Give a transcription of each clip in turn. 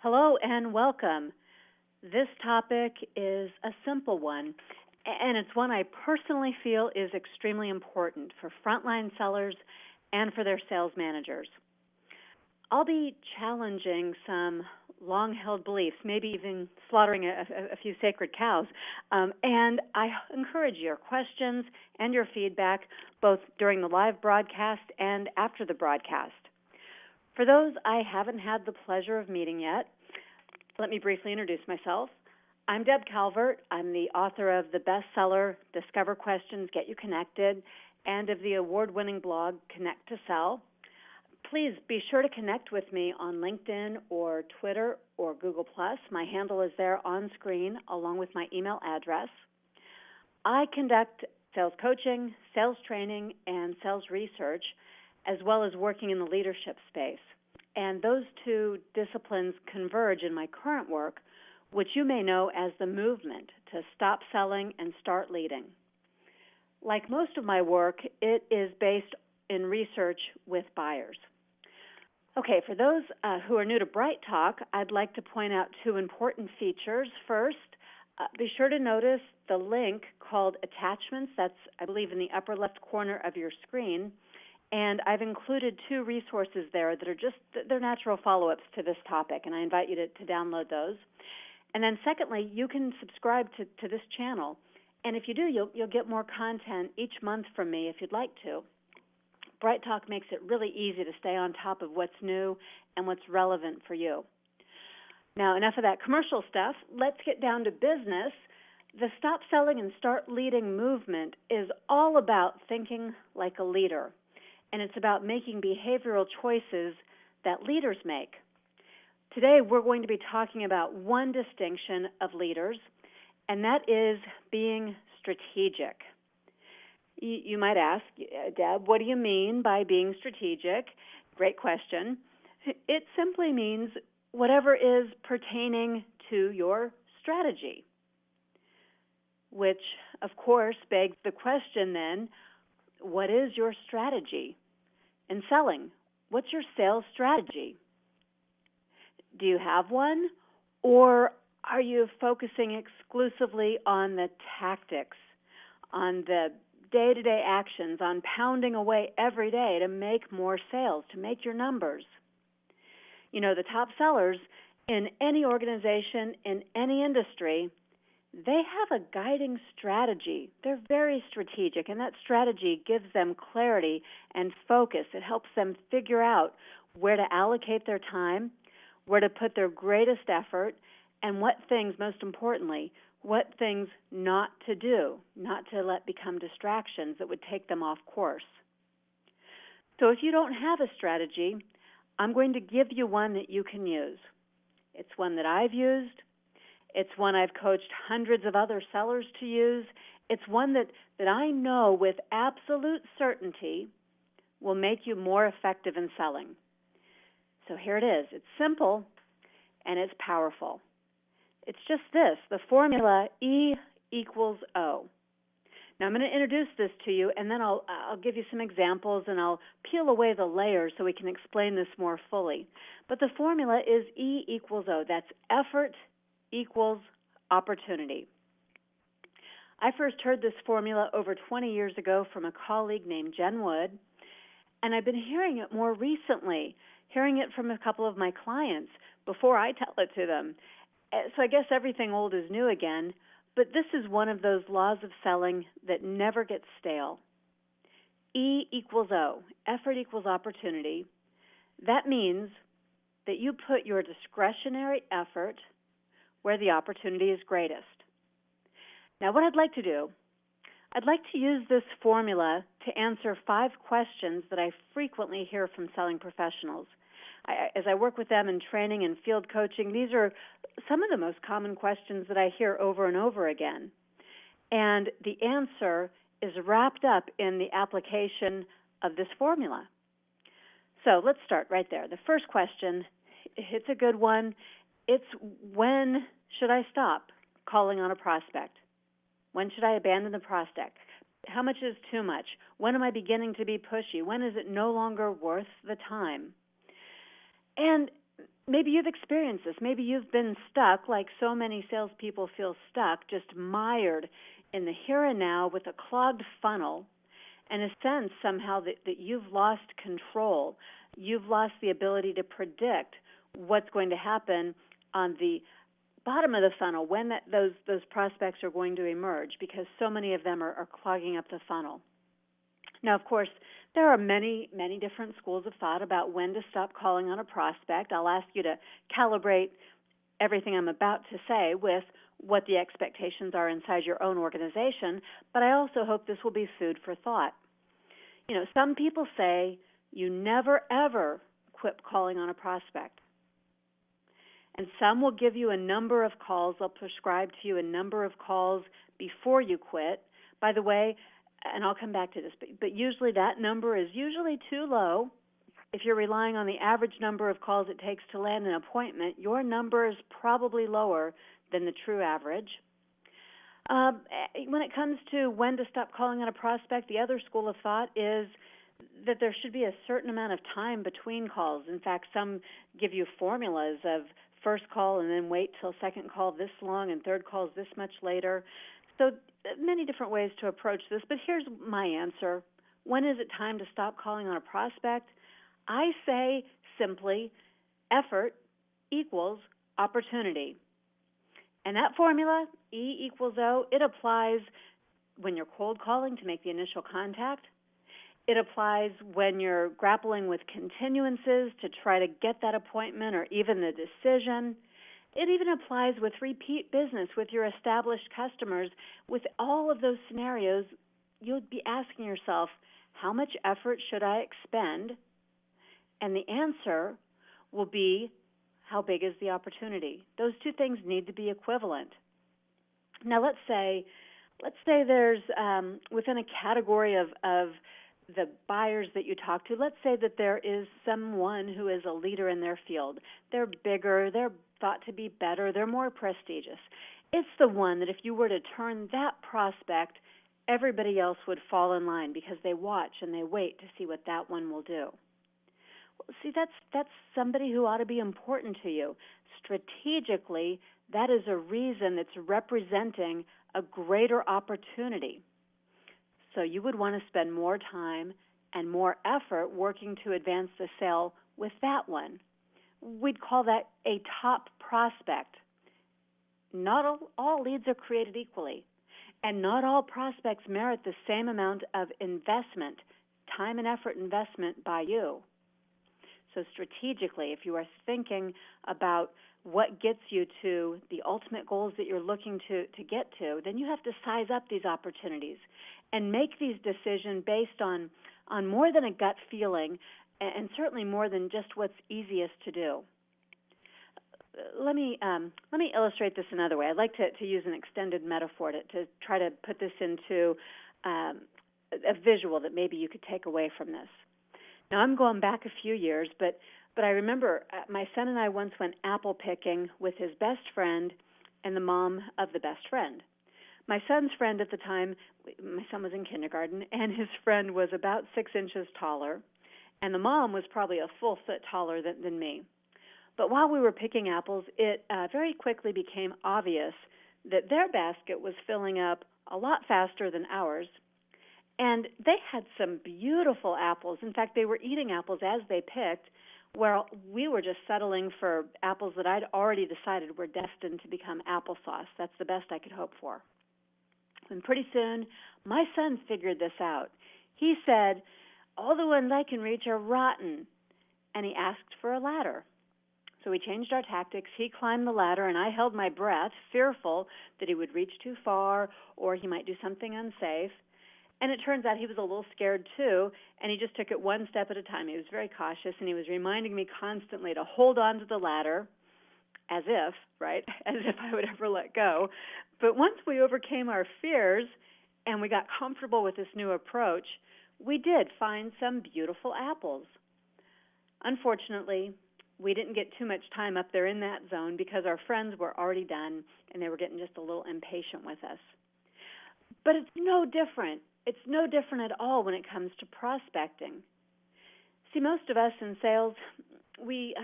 Hello and welcome. This topic is a simple one, and it's one I personally feel is extremely important for frontline sellers and for their sales managers. I'll be challenging some long-held beliefs, maybe even slaughtering a few sacred cows, and I encourage your questions and your feedback both during the live broadcast and after the broadcast. For those I haven't had the pleasure of meeting yet, let me briefly introduce myself. I'm Deb Calvert. I'm the author of the bestseller, Discover Questions, Get You Connected, and of the award-winning blog, Connect to Sell. Please be sure to connect with me on LinkedIn or Twitter or Google+. My handle is there on screen, along with my email address. I conduct sales coaching, sales training, and sales research, as well as working in the leadership space. And those two disciplines converge in my current work, which you may know as the movement to stop selling and start leading. Like most of my work, it is based in research with buyers. Okay, for those who are new to Bright Talk, I'd like to point out two important features. First, be sure to notice the link called Attachments. That's, I believe, in the upper left corner of your screen. And I've included two resources there that are they're natural follow-ups to this topic, and I invite you to download those. And then secondly, you can subscribe to this channel. And if you do, you'll get more content each month from me if you'd like to. Bright Talk makes it really easy to stay on top of what's new and what's relevant for you. Now, enough of that commercial stuff. Let's get down to business. The Stop Selling and Start Leading movement is all about thinking like a leader. And it's about making behavioral choices that leaders make. Today, we're going to be talking about one distinction of leaders, and that is being strategic. You might ask, Deb, what do you mean by being strategic? Great question. It simply means whatever is pertaining to your strategy, which, of course, begs the question then, what is your strategy? In selling, what's your sales strategy? Do you have one, or are you focusing exclusively on the tactics, on the day-to-day actions, on pounding away every day to make more sales, to make your numbers? You know, the top sellers in any organization, in any industry, they have a guiding strategy. They're very strategic, and that strategy gives them clarity and focus. It helps them figure out where to allocate their time, where to put their greatest effort, and what things, most importantly, what things not to do, not to let become distractions that would take them off course. So if you don't have a strategy, I'm going to give you one that you can use. It's one that I've used. It's one I've coached hundreds of other sellers to use. It's one that I know with absolute certainty will make you more effective in selling. So here it is. It's simple, and it's powerful. It's just this, the formula E equals O. Now, I'm going to introduce this to you, and then I'll give you some examples, and I'll peel away the layers so we can explain this more fully. But the formula is E equals O. That's effort equals opportunity. I first heard this formula over 20 years ago from a colleague named Jen Wood, and I've been hearing it more recently, hearing it from a couple of my clients before I tell it to them. So I guess everything old is new again, but this is one of those laws of selling that never gets stale. E equals O, effort equals opportunity. That means that you put your discretionary effort where the opportunity is greatest. Now, what I'd like to do, I'd like to use this formula to answer 5 questions that I frequently hear from selling professionals. As I work with them in training and field coaching, these are some of the most common questions that I hear over and over again. And the answer is wrapped up in the application of this formula. So let's start right there. The first question, it's a good one. It's when should I stop calling on a prospect? When should I abandon the prospect? How much is too much? When am I beginning to be pushy? When is it no longer worth the time? And maybe you've experienced this. Maybe you've been stuck, like so many salespeople feel stuck, just mired in the here and now with a clogged funnel, and a sense somehow that you've lost control. You've lost the ability to predict what's going to happen on the bottom of the funnel when those prospects are going to emerge, because so many of them are clogging up the funnel. Now, of course, there are many, many different schools of thought about when to stop calling on a prospect. I'll ask you to calibrate everything I'm about to say with what the expectations are inside your own organization, but I also hope this will be food for thought. You know, some people say you never, ever quit calling on a prospect. And some will give you a number of calls. They'll prescribe to you a number of calls before you quit. By the way, and I'll come back to this, but usually that number is usually too low. If you're relying on the average number of calls it takes to land an appointment, your number is probably lower than the true average. When it comes to when to stop calling on a prospect, the other school of thought is that there should be a certain amount of time between calls. In fact, some give you formulas of first call and then wait till second call this long and third call is this much later. So many different ways to approach this, but here's my answer. When is it time to stop calling on a prospect? I say simply, effort equals opportunity. And that formula, E equals O, it applies when you're cold calling to make the initial contact. It applies when you're grappling with continuances to try to get that appointment or even the decision. It even applies with repeat business with your established customers. With all of those scenarios, you'll be asking yourself, how much effort should I expend? And the answer will be, how big is the opportunity? Those two things need to be equivalent. Now, let's say there's within a category of the buyers that you talk to, let's say that there is someone who is a leader in their field. They're bigger, they're thought to be better, they're more prestigious. It's the one that if you were to turn that prospect, everybody else would fall in line because they watch and they wait to see what that one will do. See, that's somebody who ought to be important to you. Strategically, that is a reason that's representing a greater opportunity. So you would want to spend more time and more effort working to advance the sale with that one. We'd call that a top prospect. Not all leads are created equally, and not all prospects merit the same amount of investment, time and effort investment by you. So strategically, if you are thinking about what gets you to the ultimate goals that you're looking to get to, then you have to size up these opportunities and make these decisions based on more than a gut feeling and certainly more than just what's easiest to do. Let me illustrate this another way. I'd like to use an extended metaphor to try to put this into a visual that maybe you could take away from this. Now, I'm going back a few years, but I remember my son and I once went apple picking with his best friend and the mom of the best friend. My son's friend at the time, my son was in kindergarten, and his friend was about 6 inches taller, and the mom was probably a full foot taller than me. But while we were picking apples, it very quickly became obvious that their basket was filling up a lot faster than ours. And they had some beautiful apples. In fact, they were eating apples as they picked, where we were just settling for apples that I'd already decided were destined to become applesauce. That's the best I could hope for. And pretty soon, my son figured this out. He said, all the ones I can reach are rotten. And he asked for a ladder. So we changed our tactics. He climbed the ladder, and I held my breath, fearful that he would reach too far or he might do something unsafe. And it turns out he was a little scared, too, and he just took it one step at a time. He was very cautious, and he was reminding me constantly to hold on to the ladder, as if I would ever let go. But once we overcame our fears and we got comfortable with this new approach, we did find some beautiful apples. Unfortunately, we didn't get too much time up there in that zone because our friends were already done, and they were getting just a little impatient with us. But it's no different. It's no different at all when it comes to prospecting. See, most of us in sales, we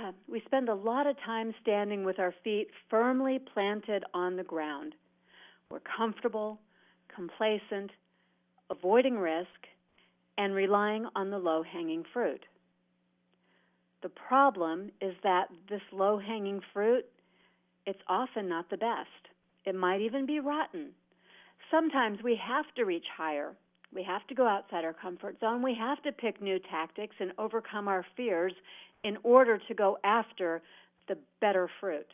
spend a lot of time standing with our feet firmly planted on the ground. We're comfortable, complacent, avoiding risk, and relying on the low-hanging fruit. The problem is that this low-hanging fruit, it's often not the best. It might even be rotten. Sometimes we have to reach higher. We have to go outside our comfort zone. We have to pick new tactics and overcome our fears in order to go after the better fruit.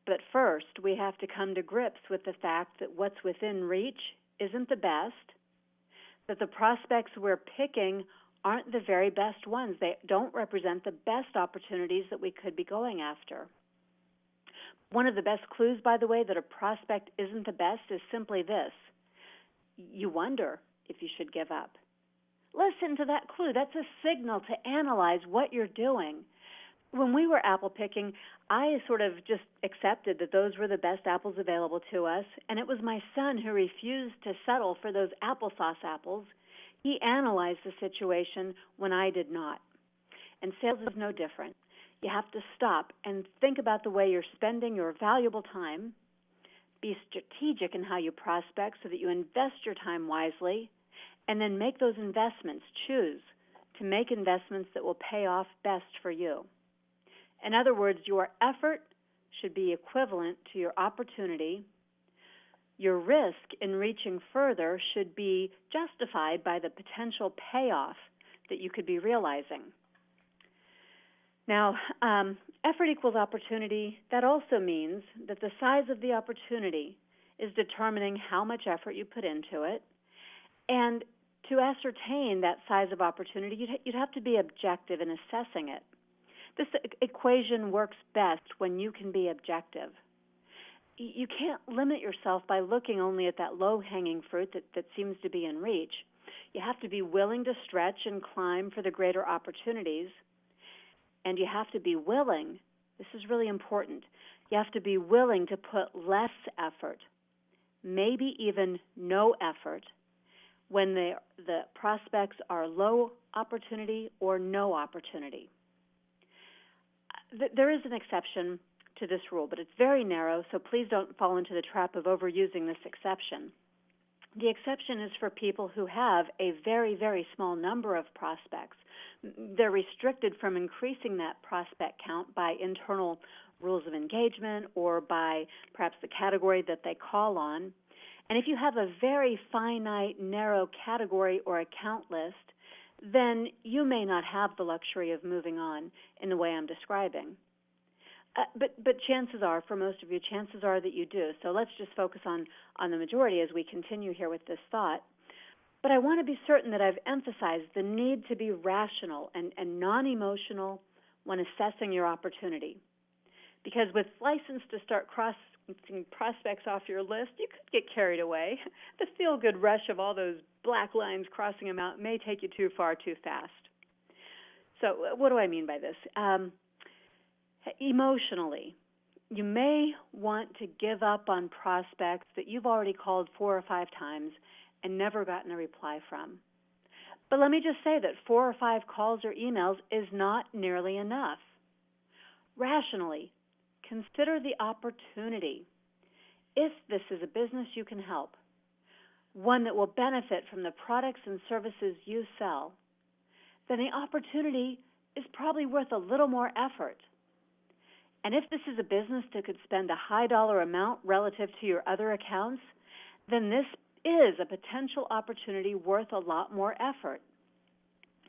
But first, we have to come to grips with the fact that what's within reach isn't the best, that the prospects we're picking aren't the very best ones. They don't represent the best opportunities that we could be going after. One of the best clues, by the way, that a prospect isn't the best is simply this. You wonder if you should give up. Listen to that clue. That's a signal to analyze what you're doing. When we were apple picking, I sort of just accepted that those were the best apples available to us, and it was my son who refused to settle for those applesauce apples. He analyzed the situation when I did not. And sales is no different. You have to stop and think about the way you're spending your valuable time. Be strategic in how you prospect so that you invest your time wisely, and then make those investments. Choose to make investments that will pay off best for you. In other words, your effort should be equivalent to your opportunity. Your risk in reaching further should be justified by the potential payoff that you could be realizing. Now, effort equals opportunity. That also means that the size of the opportunity is determining how much effort you put into it. And to ascertain that size of opportunity, you'd have to be objective in assessing it. This equation works best when you can be objective. You can't limit yourself by looking only at that low-hanging fruit that seems to be in reach. You have to be willing to stretch and climb for the greater opportunities. And you have to be willing, this is really important, you have to be willing to put less effort, maybe even no effort, when the prospects are low opportunity or no opportunity. There is an exception to this rule, but it's very narrow, so please don't fall into the trap of overusing this exception. The exception is for people who have a very, very small number of prospects. They're restricted from increasing that prospect count by internal rules of engagement or by perhaps the category that they call on. And if you have a very finite, narrow category or account list, then you may not have the luxury of moving on in the way I'm describing. But chances are, for most of you, chances are that you do. So let's just focus on the majority as we continue here with this thought. But I want to be certain that I've emphasized the need to be rational and non-emotional when assessing your opportunity. Because with license to start crossing prospects off your list, you could get carried away. The feel-good rush of all those black lines crossing them out may take you too far too fast. So what do I mean by this? Emotionally, you may want to give up on prospects that you've already called 4 or 5 times and never gotten a reply from. But let me just say that 4 or 5 calls or emails is not nearly enough. Rationally, consider the opportunity. If this is a business you can help, one that will benefit from the products and services you sell, then the opportunity is probably worth a little more effort. And if this is a business that could spend a high dollar amount relative to your other accounts, then this is a potential opportunity worth a lot more effort.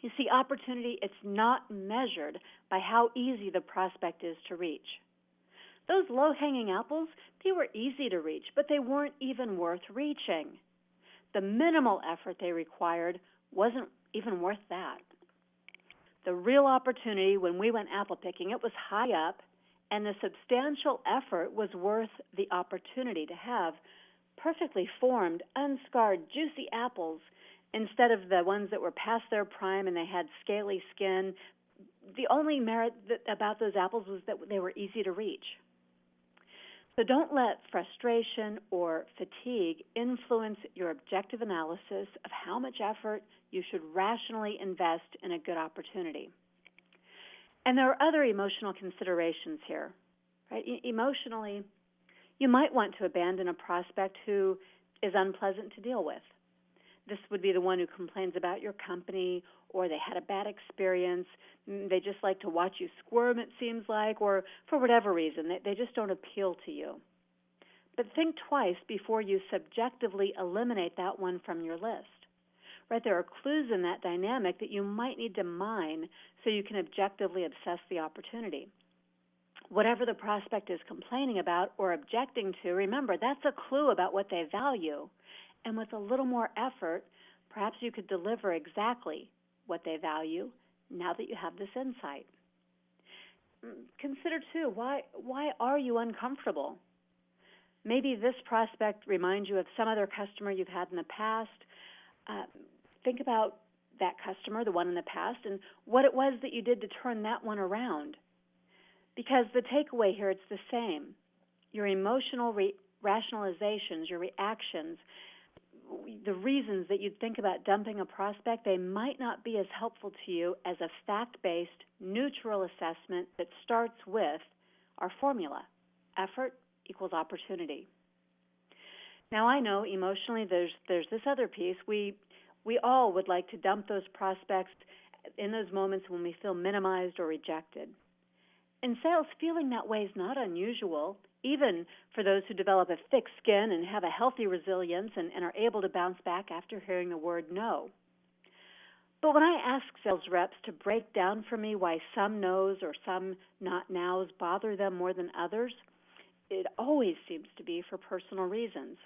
You see, opportunity, it's not measured by how easy the prospect is to reach. Those low-hanging apples, they were easy to reach, but they weren't even worth reaching. The minimal effort they required wasn't even worth that. The real opportunity when we went apple picking, it was high up, and the substantial effort was worth the opportunity to have perfectly formed, unscarred, juicy apples instead of the ones that were past their prime and they had scaly skin. The only merit about those apples was that they were easy to reach. So don't let frustration or fatigue influence your objective analysis of how much effort you should rationally invest in a good opportunity. And there are other emotional considerations here, right? Emotionally, you might want to abandon a prospect who is unpleasant to deal with. This would be the one who complains about your company, or they had a bad experience. They just like to watch you squirm, it seems like, or for whatever reason, they just don't appeal to you. But think twice before you subjectively eliminate that one from your list. Right, there are clues in that dynamic that you might need to mine so you can objectively assess the opportunity. Whatever the prospect is complaining about or objecting to, remember, that's a clue about what they value. And with a little more effort, perhaps you could deliver exactly what they value now that you have this insight. Consider, too, why are you uncomfortable? Maybe this prospect reminds you of some other customer you've had in the past. Think about that customer, the one in the past, and what it was that you did to turn that one around. Because the takeaway here, it's the same. Your emotional rationalizations, your reactions, the reasons that you'd think about dumping a prospect, they might not be as helpful to you as a fact-based, neutral assessment that starts with our formula. Effort equals opportunity. Now, I know emotionally there's this other piece. We all would like to dump those prospects in those moments when we feel minimized or rejected. In sales, feeling that way is not unusual, even for those who develop a thick skin and have a healthy resilience and are able to bounce back after hearing the word no. But when I ask sales reps to break down for me why some no's or some not nows bother them more than others, it always seems to be for personal reasons.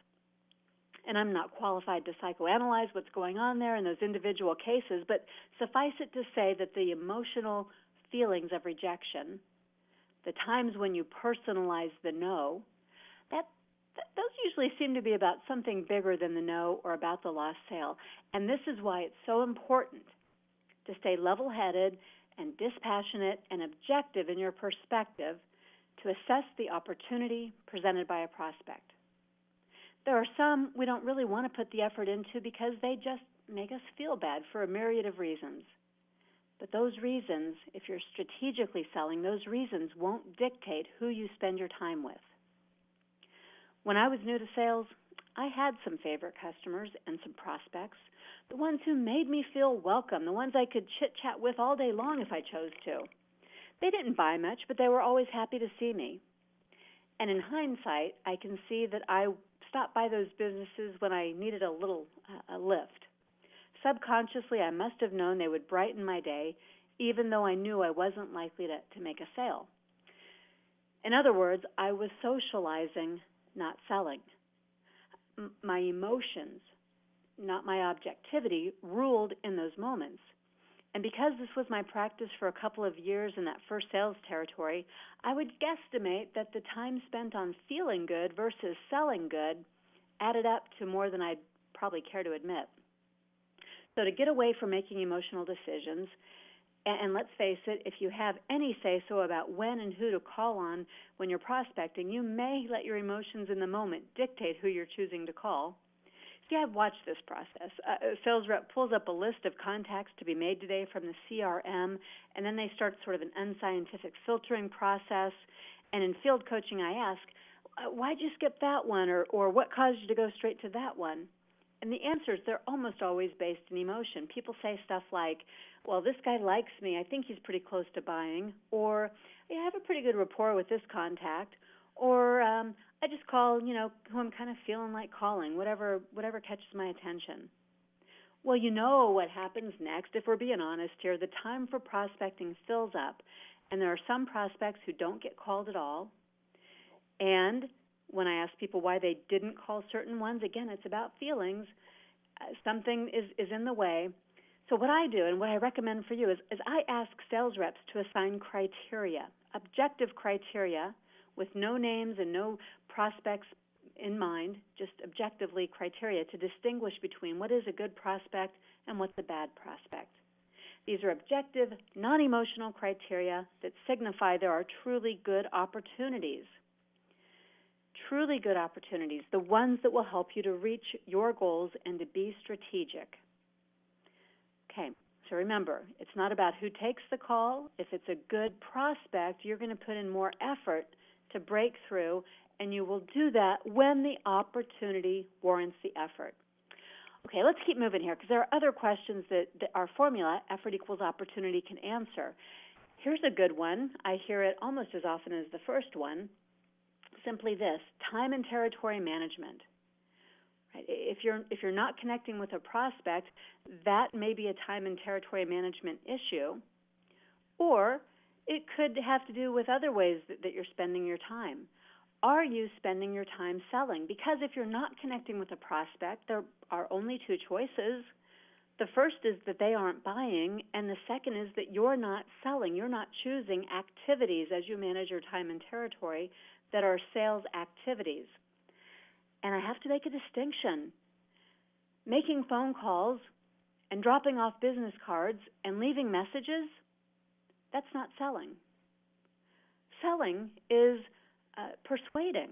And I'm not qualified to psychoanalyze what's going on there in those individual cases, but suffice it to say that the emotional feelings of rejection, the times when you personalize the no, those usually seem to be about something bigger than the no or about the lost sale. And this is why it's so important to stay level-headed and dispassionate and objective in your perspective to assess the opportunity presented by a prospect. There are some we don't really want to put the effort into because they just make us feel bad for a myriad of reasons. But those reasons, if you're strategically selling, those reasons won't dictate who you spend your time with. When I was new to sales, I had some favorite customers and some prospects, the ones who made me feel welcome, the ones I could chit-chat with all day long if I chose to. They didn't buy much, but they were always happy to see me. And in hindsight, I can see that I stopped by those businesses when I needed a little lift. Subconsciously, I must have known they would brighten my day, even though I knew I wasn't likely to make a sale. In other words, I was socializing, not selling. My emotions, not my objectivity, ruled in those moments. And because this was my practice for a couple of years in that first sales territory, I would guesstimate that the time spent on feeling good versus selling good added up to more than I'd probably care to admit. So to get away from making emotional decisions, and let's face it, if you have any say-so about when and who to call on when you're prospecting, you may let your emotions in the moment dictate who you're choosing to call. See, I've watched this process. A sales rep pulls up a list of contacts to be made today from the CRM, and then they start sort of an unscientific filtering process. And in field coaching, I ask, why'd you skip that one, or what caused you to go straight to that one? And the answers, they're almost always based in emotion. People say stuff like, well, this guy likes me. I think he's pretty close to buying. Or, yeah, I have a pretty good rapport with this contact. Or, I just call, who I'm kind of feeling like calling, whatever catches my attention. Well, you know what happens next. If we're being honest here, the time for prospecting fills up, and there are some prospects who don't get called at all. And when I ask people why they didn't call certain ones, again, it's about feelings. Something is in the way. So what I do and what I recommend for you is I ask sales reps to assign criteria, objective criteria, with no names and no prospects in mind, just objectively criteria to distinguish between what is a good prospect and what's a bad prospect. These are objective, non-emotional criteria that signify there are truly good opportunities. Truly good opportunities, the ones that will help you to reach your goals and to be strategic. Okay, So remember, it's not about who takes the call. If it's a good prospect, you're going to put in more effort to break through, and you will do that when the opportunity warrants the effort. Okay, let's keep moving here because there are other questions that our formula, effort equals opportunity, can answer. Here's a good one. I hear it almost as often as the first one. Simply this: time and territory management. Right? If you're not connecting with a prospect, that may be a time and territory management issue, or it could have to do with other ways that you're spending your time. Are you spending your time selling? Because if you're not connecting with a prospect, there are only two choices. The first is that they aren't buying, and the second is that you're not selling. You're not choosing activities as you manage your time and territory that are sales activities. And I have to make a distinction. Making phone calls and dropping off business cards and leaving messages, that's not selling. Selling is persuading.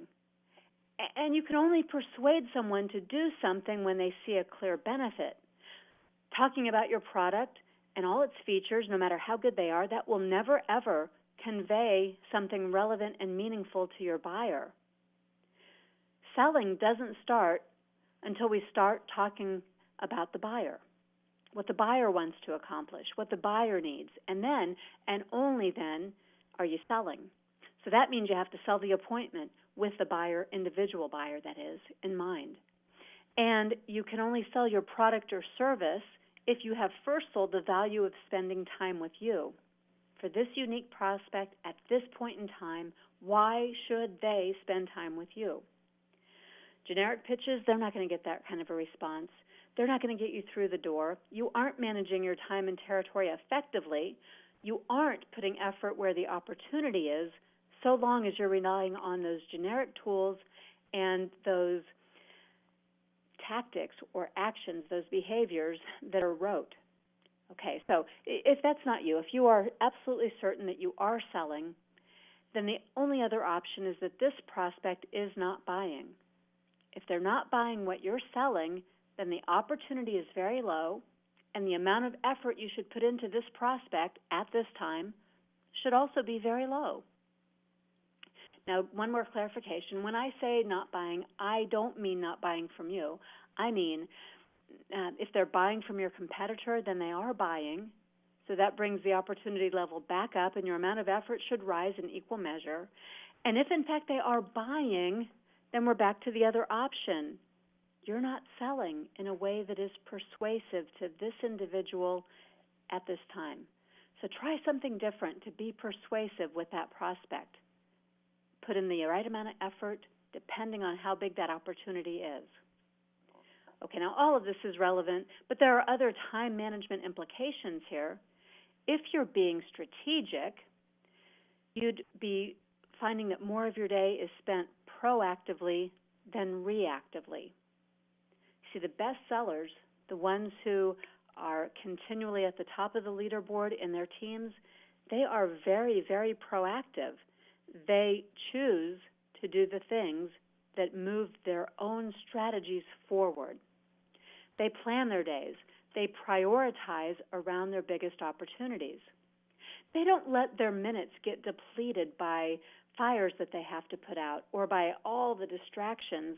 And you can only persuade someone to do something when they see a clear benefit. Talking about your product and all its features, no matter how good they are, that will never, ever convey something relevant and meaningful to your buyer. Selling doesn't start until we start talking about the buyer, what the buyer wants to accomplish, what the buyer needs, and then, and only then, are you selling. So that means you have to sell the appointment with the buyer, individual buyer that is, in mind. And you can only sell your product or service if you have first sold the value of spending time with you. For this unique prospect at this point in time, why should they spend time with you? Generic pitches, they're not going to get that kind of a response. They're not going to get you through the door. You aren't managing your time and territory effectively. You aren't putting effort where the opportunity is, so long as you're relying on those generic tools and those tactics or actions, those behaviors that are rote. Okay, so if that's not you, if you are absolutely certain that you are selling, then the only other option is that this prospect is not buying. If they're not buying what you're selling, then the opportunity is very low, and the amount of effort you should put into this prospect at this time should also be very low. Now, one more clarification. When I say not buying, I don't mean not buying from you. I mean, if they're buying from your competitor, then they are buying. So that brings the opportunity level back up, and your amount of effort should rise in equal measure. And if, in fact, they are buying, then we're back to the other option. You're not selling in a way that is persuasive to this individual at this time. So try something different to be persuasive with that prospect. Put in the right amount of effort depending on how big that opportunity is. Okay, now all of this is relevant, but there are other time management implications here. If you're being strategic, you'd be finding that more of your day is spent proactively than reactively. See, the best sellers, the ones who are continually at the top of the leaderboard in their teams, they are very, very proactive. They choose to do the things that move their own strategies forward. They plan their days. They prioritize around their biggest opportunities. They don't let their minutes get depleted by fires that they have to put out or by all the distractions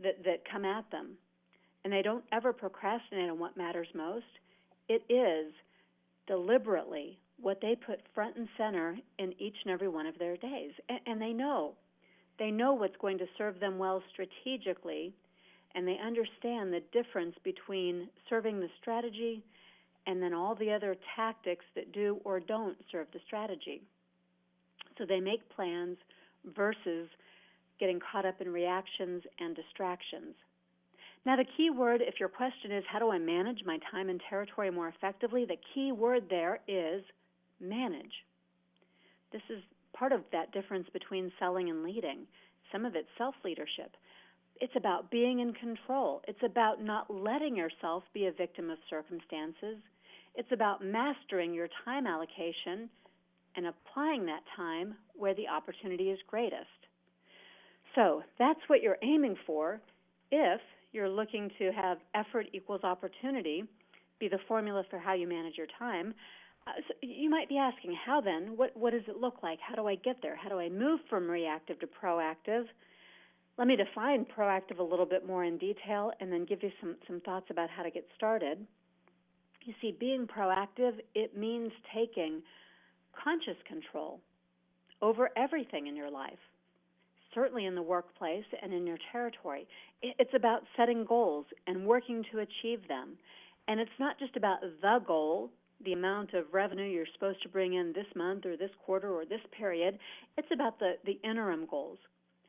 that come at them. And they don't ever procrastinate on what matters most. It is deliberately what they put front and center in each and every one of their days. And they know. They know what's going to serve them well strategically, and they understand the difference between serving the strategy and then all the other tactics that do or don't serve the strategy. So they make plans versus getting caught up in reactions and distractions. Now, the key word, if your question is, how do I manage my time and territory more effectively, the key word there is manage. This is part of that difference between selling and leading. Some of it's self-leadership. It's about being in control. It's about not letting yourself be a victim of circumstances. It's about mastering your time allocation and applying that time where the opportunity is greatest. So that's what you're aiming for if you're looking to have effort equals opportunity. be the formula for how you manage your time. So you might be asking, how then? What does it look like? How do I get there? How do I move from reactive to proactive? Let me define proactive a little bit more in detail and then give you some thoughts about how to get started. You see, being proactive, it means taking conscious control over everything in your life, certainly in the workplace and in your territory. It's about setting goals and working to achieve them. And it's not just about the goal, the amount of revenue you're supposed to bring in this month or this quarter or this period. It's about the interim goals.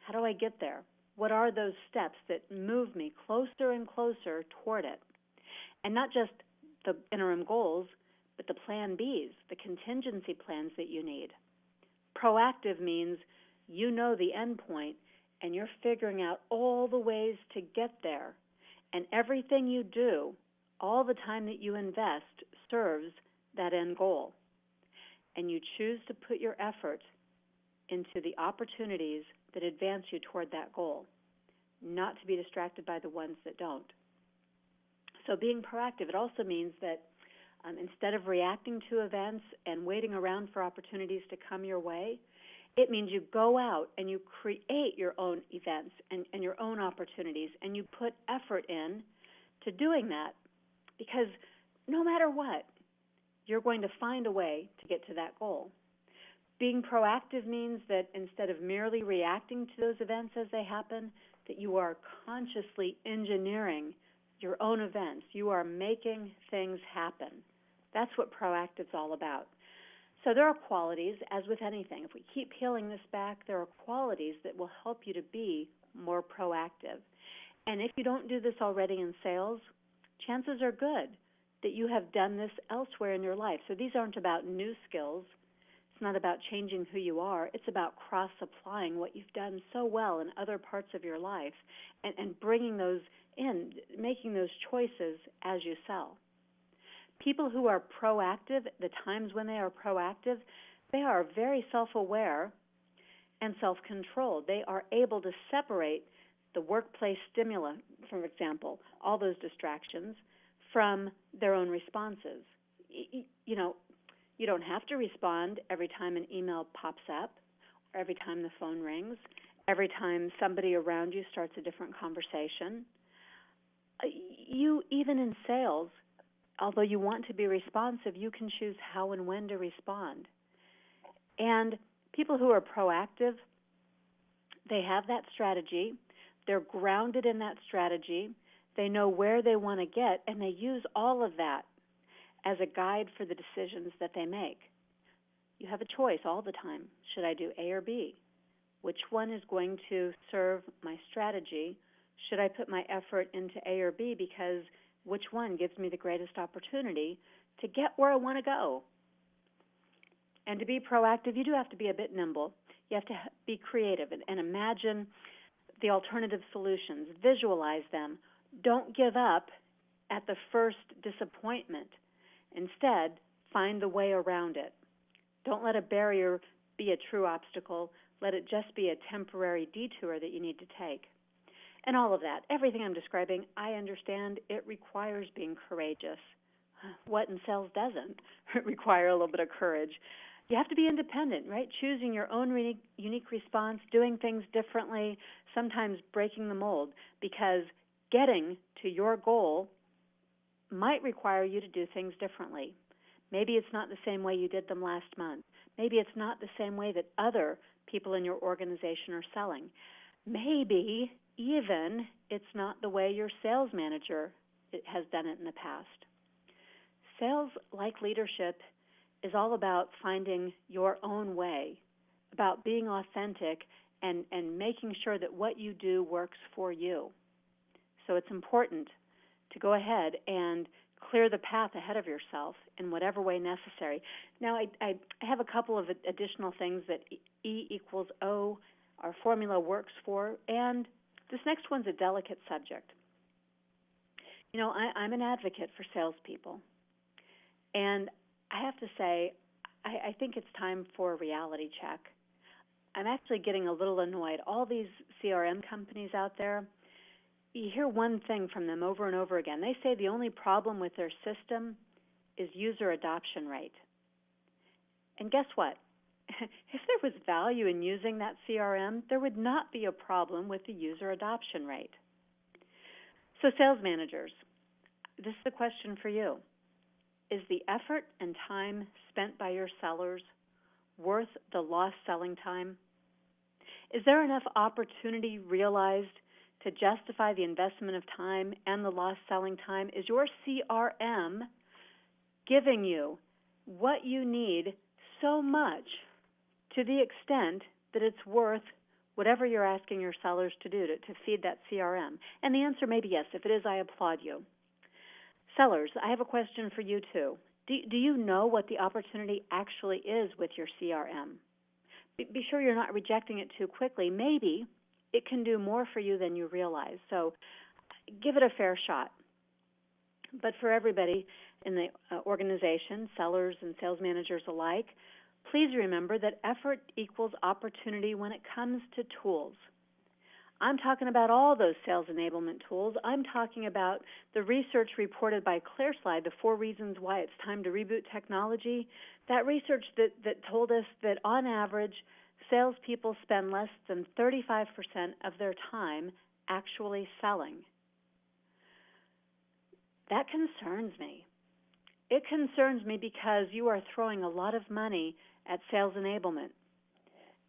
How do I get there? What are those steps that move me closer and closer toward it? And not just the interim goals, but the plan Bs, the contingency plans that you need. Proactive means you know the end point and you're figuring out all the ways to get there. And everything you do, all the time that you invest, serves that end goal. And you choose to put your effort into the opportunities that advance you toward that goal, not to be distracted by the ones that don't. So being proactive, it also means that instead of reacting to events and waiting around for opportunities to come your way, it means you go out and you create your own events and your own opportunities, and you put effort in to doing that, because no matter what, you're going to find a way to get to that goal. Being proactive means that instead of merely reacting to those events as they happen, that you are consciously engineering your own events. You are making things happen. That's what proactive's all about. So there are qualities, as with anything. If we keep peeling this back, there are qualities that will help you to be more proactive. And if you don't do this already in sales, chances are good that you have done this elsewhere in your life. So these aren't about new skills. It's not about changing who you are. It's about cross-applying what you've done so well in other parts of your life and bringing those in, making those choices as you sell. People who are proactive, the times when they are proactive, they are very self-aware and self-controlled. They are able to separate the workplace stimuli, for example, all those distractions, from their own responses. You know, you don't have to respond every time an email pops up, or every time the phone rings, every time somebody around you starts a different conversation. You, even in sales, although you want to be responsive, you can choose how and when to respond. And people who are proactive, they have that strategy. They're grounded in that strategy. They know where they want to get, and they use all of that as a guide for the decisions that they make. You have a choice all the time. Should I do A or B? Which one is going to serve my strategy? Should I put my effort into A or B, because which one gives me the greatest opportunity to get where I want to go? And to be proactive, you do have to be a bit nimble. You have to be creative and imagine the alternative solutions. Visualize them. Don't give up at the first disappointment. Instead, find the way around it. Don't let a barrier be a true obstacle. Let it just be a temporary detour that you need to take. And all of that, everything I'm describing, I understand it requires being courageous. What in sales doesn't require a little bit of courage? You have to be independent, right? Choosing your own unique response, doing things differently, sometimes breaking the mold, because getting to your goal might require you to do things differently. Maybe it's not the same way you did them last month. Maybe it's not the same way that other people in your organization are selling. Maybe even it's not the way your sales manager has done it in the past. Sales, like leadership, is all about finding your own way, about being authentic and making sure that what you do works for you. So it's important to go ahead and clear the path ahead of yourself in whatever way necessary. Now, I have a couple of additional things that E equals O, our formula works for, and this next one's a delicate subject. You know, I'm an advocate for salespeople, and I have to say, I think it's time for a reality check. I'm actually getting a little annoyed. All these CRM companies out there, you hear one thing from them over and over again. They say the only problem with their system is user adoption rate. And guess what? If there was value in using that CRM, there would not be a problem with the user adoption rate. So sales managers, this is a question for you. Is the effort and time spent by your sellers worth the lost selling time? Is there enough opportunity realized to justify the investment of time and the lost selling time? Is your CRM giving you what you need so much to the extent that it's worth whatever you're asking your sellers to do to feed that CRM? And the answer may be yes. If it is, I applaud you. Sellers, I have a question for you too. Do you know what the opportunity actually is with your CRM? Be sure you're not rejecting it too quickly. Maybe it can do more for you than you realize. So give it a fair shot. But for everybody in the organization, sellers and sales managers alike, please remember that effort equals opportunity when it comes to tools. I'm talking about all those sales enablement tools. I'm talking about the research reported by ClearSlide, the 4 reasons why it's time to reboot technology. That research that told us that on average, salespeople spend less than 35% of their time actually selling. That concerns me. It concerns me because you are throwing a lot of money at sales enablement.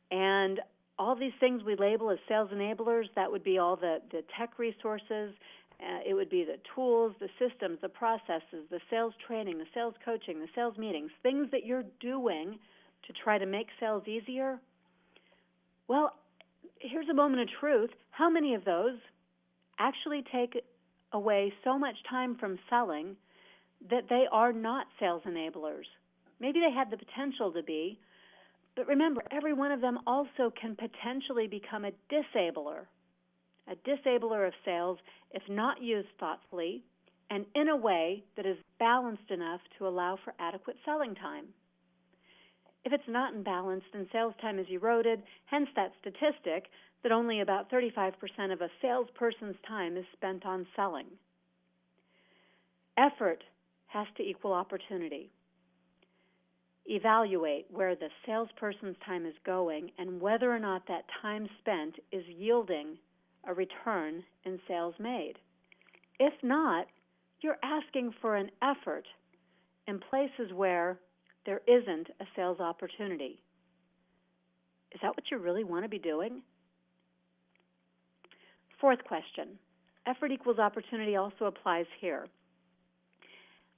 And all these things we label as sales enablers, that would be all the tech resources, it would be the tools, the systems, the processes, the sales training, the sales coaching, the sales meetings, things that you're doing to try to make sales easier. Well, here's a moment of truth. How many of those actually take away so much time from selling that they are not sales enablers? Maybe they had the potential to be, but remember, every one of them also can potentially become a disabler of sales if not used thoughtfully and in a way that is balanced enough to allow for adequate selling time. If it's not imbalanced, then sales time is eroded, hence that statistic that only about 35% of a salesperson's time is spent on selling. Effort has to equal opportunity. Evaluate where the salesperson's time is going and whether or not that time spent is yielding a return in sales made. If not, you're asking for an effort in places where there isn't a sales opportunity. Is that what you really want to be doing? 4th question. Effort equals opportunity also applies here.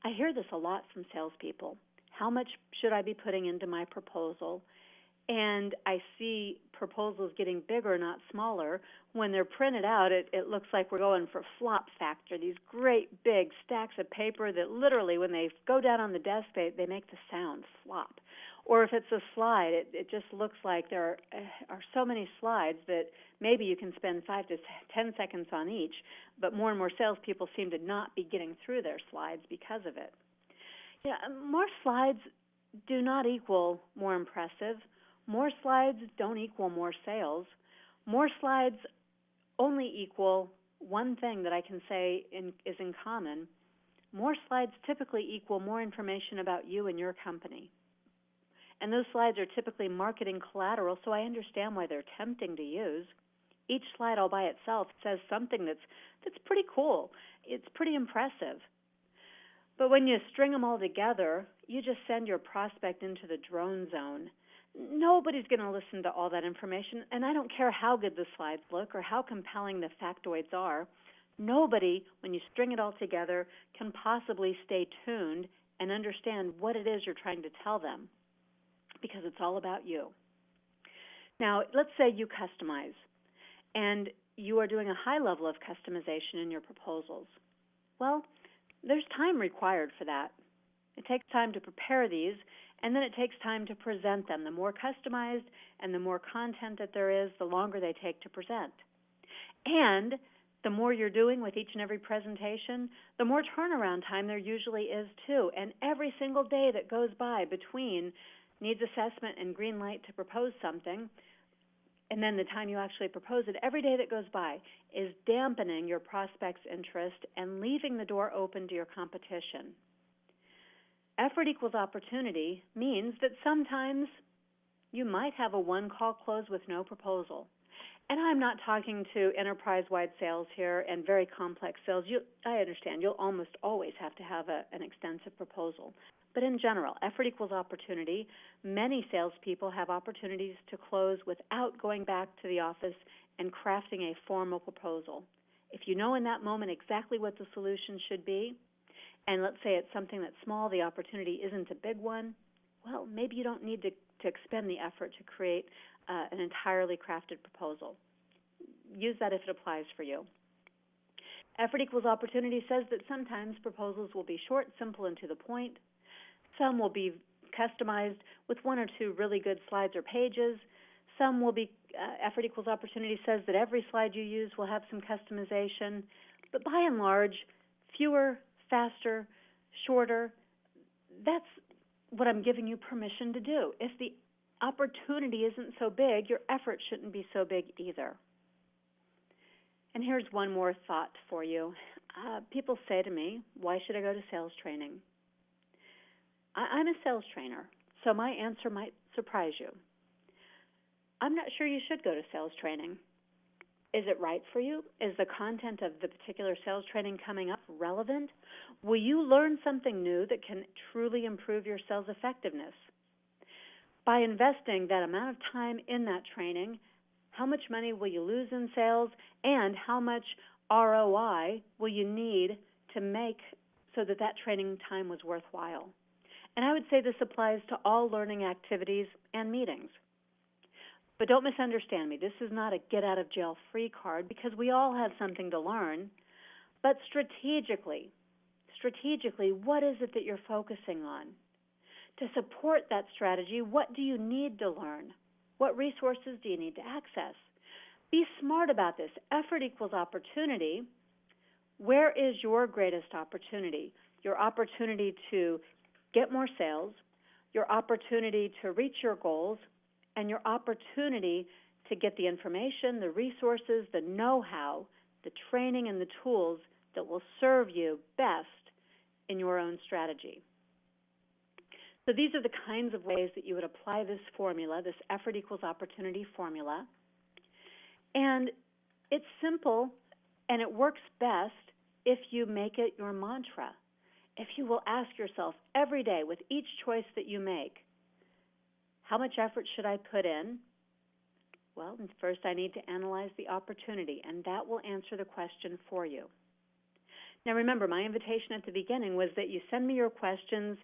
I hear this a lot from salespeople. How much should I be putting into my proposal? And I see proposals getting bigger, not smaller. When they're printed out, it looks like we're going for flop factor, these great big stacks of paper that literally when they go down on the desk, they make the sound flop. Or if it's a slide, it just looks like there are so many slides that maybe you can spend 5 to 10 seconds on each, but more and more salespeople seem to not be getting through their slides because of it. Yeah, more slides do not equal more impressive. More slides don't equal more sales. More slides only equal one thing that I can say is in common. More slides typically equal more information about you and your company. And those slides are typically marketing collateral, so I understand why they're tempting to use. Each slide all by itself says something that's pretty cool. It's pretty impressive. But when you string them all together, you just send your prospect into the drone zone. Nobody's going to listen to all that information, and I don't care how good the slides look or how compelling the factoids are. Nobody, when you string it all together, can possibly stay tuned and understand what it is you're trying to tell them, because it's all about you. Now, let's say you customize, and you are doing a high level of customization in your proposals. Well, there's time required for that. It takes time to prepare these, and then it takes time to present them. The more customized and the more content that there is, the longer they take to present. And the more you're doing with each and every presentation, the more turnaround time there usually is too. And every single day that goes by between needs assessment and green light to propose something, and then the time you actually propose it, every day that goes by is dampening your prospect's interest and leaving the door open to your competition. Effort equals opportunity means that sometimes you might have a one-call close with no proposal. And I'm not talking to enterprise-wide sales here and very complex sales. I understand you'll almost always have to have an extensive proposal. But in general, effort equals opportunity. Many salespeople have opportunities to close without going back to the office and crafting a formal proposal. If you know in that moment exactly what the solution should be, and let's say it's something that's small, the opportunity isn't a big one, well, maybe you don't need to expend the effort to create an entirely crafted proposal. Use that if it applies for you. Effort equals opportunity says that sometimes proposals will be short, simple, and to the point. Some will be customized with one or two really good slides or pages. Some will be, effort equals opportunity says that every slide you use will have some customization. But by and large, fewer, faster, shorter, that's what I'm giving you permission to do. If the opportunity isn't so big, your effort shouldn't be so big either. And here's one more thought for you. People say to me, why should I go to sales training? I'm a sales trainer, so my answer might surprise you. I'm not sure you should go to sales training. Is it right for you? Is the content of the particular sales training coming up relevant? Will you learn something new that can truly improve your sales effectiveness? By investing that amount of time in that training, how much money will you lose in sales, and how much ROI will you need to make so that that training time was worthwhile? And I would say this applies to all learning activities and meetings. But don't misunderstand me. This is not a get-out-of-jail-free card because we all have something to learn. But strategically, what is it that you're focusing on? To support that strategy, what do you need to learn? What resources do you need to access? Be smart about this. Effort equals opportunity. Where is your greatest opportunity? Your opportunity to get more sales, your opportunity to reach your goals, and your opportunity to get the information, the resources, the know-how, the training, and the tools that will serve you best in your own strategy. So these are the kinds of ways that you would apply this formula, this effort equals opportunity formula. And it's simple, and it works best if you make it your mantra. If you will ask yourself every day with each choice that you make, how much effort should I put in? Well, first I need to analyze the opportunity, and that will answer the question for you. Now remember, my invitation at the beginning was that you send me your questions,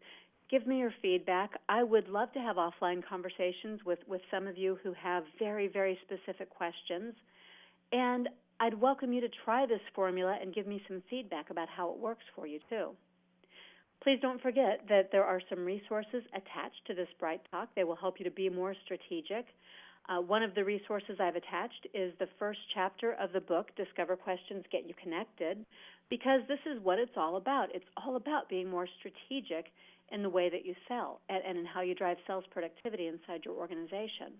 give me your feedback. I would love to have offline conversations with some of you who have very, very specific questions. And I'd welcome you to try this formula and give me some feedback about how it works for you too. Please don't forget that there are some resources attached to this Bright Talk. They will help you to be more strategic. One of the resources I've attached is the first chapter of the book, Discover Questions, Get You Connected, because this is what it's all about. It's all about being more strategic in the way that you sell and in how you drive sales productivity inside your organization.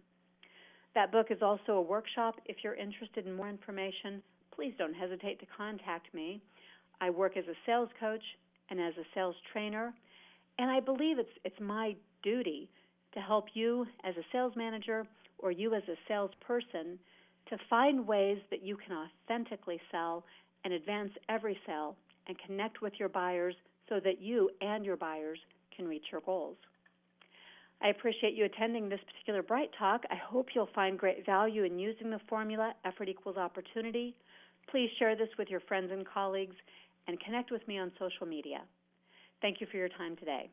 That book is also a workshop. If you're interested in more information, please don't hesitate to contact me. I work as a sales coach and as a sales trainer, and I believe it's my duty to help you as a sales manager or you as a salesperson to find ways that you can authentically sell and advance every sale and connect with your buyers so that you and your buyers can reach your goals. I appreciate you attending this particular Bright Talk. I hope you'll find great value in using the formula, effort equals opportunity. Please share this with your friends and colleagues and connect with me on social media. Thank you for your time today.